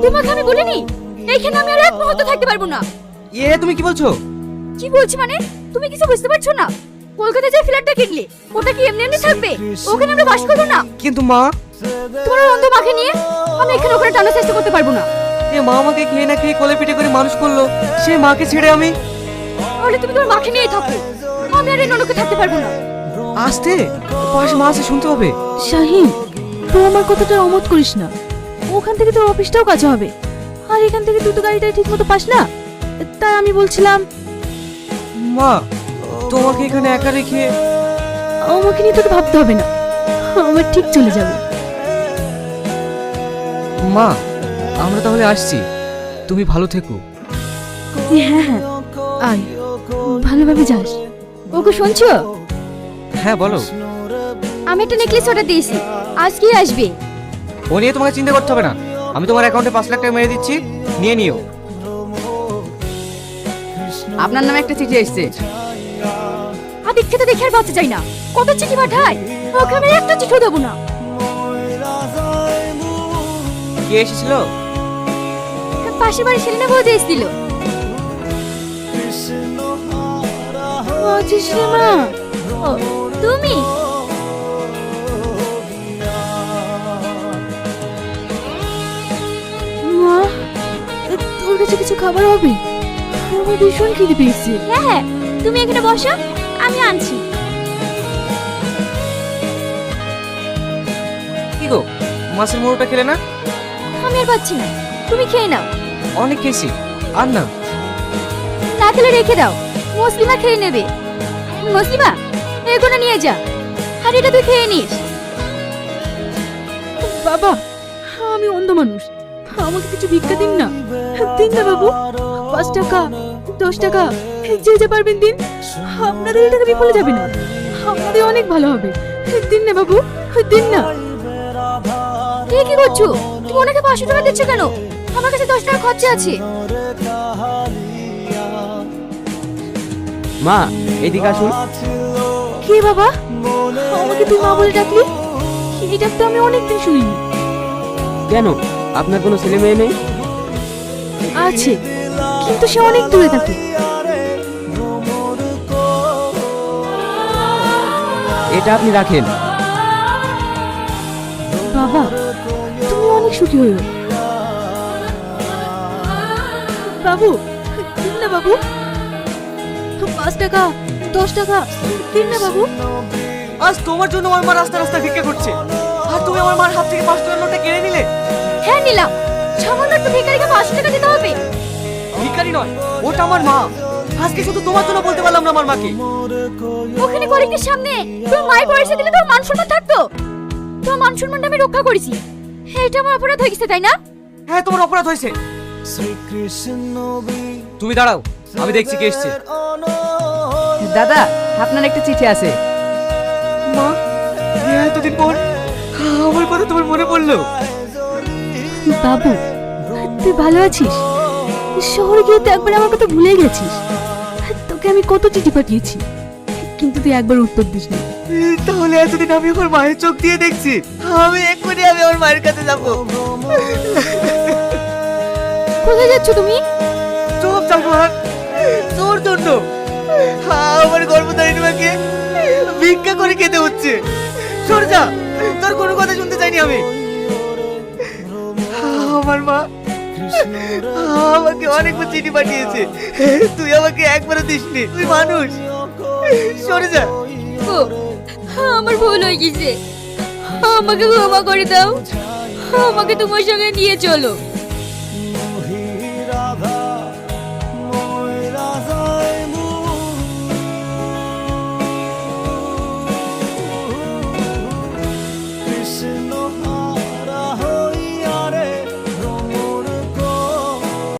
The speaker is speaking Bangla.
তোমাকে আমি বলিনি এইখানে আমি আর এক মুহূর্ত থাকতে পারবো না। তুমি কি বলছো? কি বলছি মানে তুমি কিছু বুঝতে পারছো না? কলকাতায় যে ফ্ল্যাটটা কিনলে ওটা কি এমনি এমনি থাকবে? ওখানে আমরা বাস করবো না। কিন্তু মা, তোমার ওই অন্ধ মাকে নিয়ে আমি এখানে ওখানে টানার চেষ্টা করতে পারবো না। মা আমাকে খেয়ে না খেয়ে কোলে পিঠে করে মানুষ করলো, সে মাকে ছেড়ে আমি? তাহলে তুমি তোমার মাকে নিয়ে থাকো, আমি আর এই ননকে থাকতে পারবো না। আসতে পাশে মা আছে, শুনতে হবে। শাহিন, তুই আমার কথাটা অমত করিস না। ওখান থেকে তোর অফিসটাও কাছে হবে, আর এখান থেকে তুই তো গাড়িটা ঠিক মতো পাস না। তাই আমি বলছিলাম মা, তোমাকে এখানে একা রেখে আমাকে নিয়ে তোকে ভাবতে হবে না, আমার ঠিক চলে যাবে। মা, আমরা তাহলে আসছি, তুমি ভালো থেকো। হ্যাঁ হ্যাঁ, আয়, ভালোভাবে যাস। ওকে শুনছো? হ্যাঁ বলো। আমি একটা নেকলেস অর্ডার দিয়েছি, আজকেই আসবে। ও নিয়ে তোমাকে চিন্তা করতে হবে না, আমি তোমার অ্যাকাউন্টে 5 লাখ টাকা মেরে দিচ্ছি, নিয়ে নিও। আপনার নামে একটা চিঠি এসেছে। আদিক খেতে দেখে আর বাঁচা যায় না, কত চিঠি পাঠায়, ওকে আমি একটা চিঠিও দেবো না। কে এসেছিল? পাশের বাড়ি সেলিনা বৌদি এসেছিল। আছিস রে মা? ও, তুমি? মা, তোর কাছে কিছু খাবার হবে? আমার ভীষণ খিদে পেয়েছে। হ্যাঁ হ্যাঁ, তুমি এখানে বসো, আমি আনছি। কি গো, মাছের মোড়োটা খেলে না? আমি আর পাচ্ছি না, তুমি খেয়ে নাও। অনেক খেয়েছি, আর না। না খেলে রেখে দাও, মুসলিমা খেয়ে নেবে। মুসলিমা, এগুলো নিয়ে যা, আর এটা তুই খেয়ে নিস। বাবা, আমি অন্ধ মানুষ, আমাকে কিছু ভিক্ষা দিন না। দিন না বাবু, 5 টাকা 10 টাকা যে যা পারবেন দিন। আপনাদের এই টাকা বিফলে যাবে না, আপনাদের অনেক ভালো হবে। দিন না বাবু, দিন না। এ কি করছো? তুমি ওনাকে 500 টাকা দিচ্ছ কেন? আমার কাছে 10 টাকা খরচা আছে। মা, এদিকে আসুন। কে বাবা? আমাকে তুই মা বলে ডাকলি? এই ডাক তো আমি অনেকদিন শুনিনি। কেন, আপনার কোনো ছেলে মেয়ে নেই? আছে, কিন্তু সে অনেক দূরে থাকে। এটা আপনি রাখেন। বাবা, তুমি অনেক সুখী হইও। বাবু, দিন না বাবু, 5 টাকা 10 টাকা দিন না বাবু। আজ তোমার জন্য আমার মা রাস্তা রাস্তা ভিক্ষা করছে, আর তুমি আমার মার হাত থেকে 5 টাকার নোটটা কেড়ে নিলে। হ্যাঁ নিলাম, সামান্য একটু ভিখারিকে 500 টাকা দিতে হবে? ভিখারি নয়, ওটা আমার মা। আজকে শুধু তোমার জন্য বলতে পারলাম না আমার মাকে। ওখানে কলিগের সামনে তোর মায়ের পয়সা দিলে তোর মান সম্মান থাকতো? তোর মান সম্মানটা আমি রক্ষা করেছি, এটা আমার অপরাধ হয়ে গেছে তাই না? হ্যাঁ, তোমার অপরাধ হয়েছে। তুমি দাঁড়াও, আমি দেখছি কে এসছে। দাদা, আপনার একটা চিঠি আছে। মা, এতদিন পর আমার কথা তোমার মনে পড়লো। বাবু, তুই ভালো আছিস? শহরে গিয়ে তো একবার আমার কথা ভুলে গেছিস। তোকে আমি কত চিঠি পাঠিয়েছি, কিন্তু তুই একবার উত্তর দিস না। তাহলে এতদিন আমি আমার মায়ের চোখ দিয়ে দেখছি, আমি এক্ষুনি আমার মায়ের কাছে যাবো। কোথায় যাচ্ছ তুমি? চুপ থাক মা, তোর জন্য আমার গর্ভধারিণী মাকে ভিক্ষা করে খেতে হচ্ছে। সরে যা, তোর কোনো কথা শুনতে চাইনি আমি। আমার মা আমাকে অনেকবার চিঠি পাঠিয়েছে, তুই আমাকে একবারও দিসনি। তুই মানুষ, সরে যা। ও, আমার ভুল হয়ে গেছে, আমাকে ক্ষমা করে দাও, আমাকে তোমার সঙ্গে নিয়ে চলো।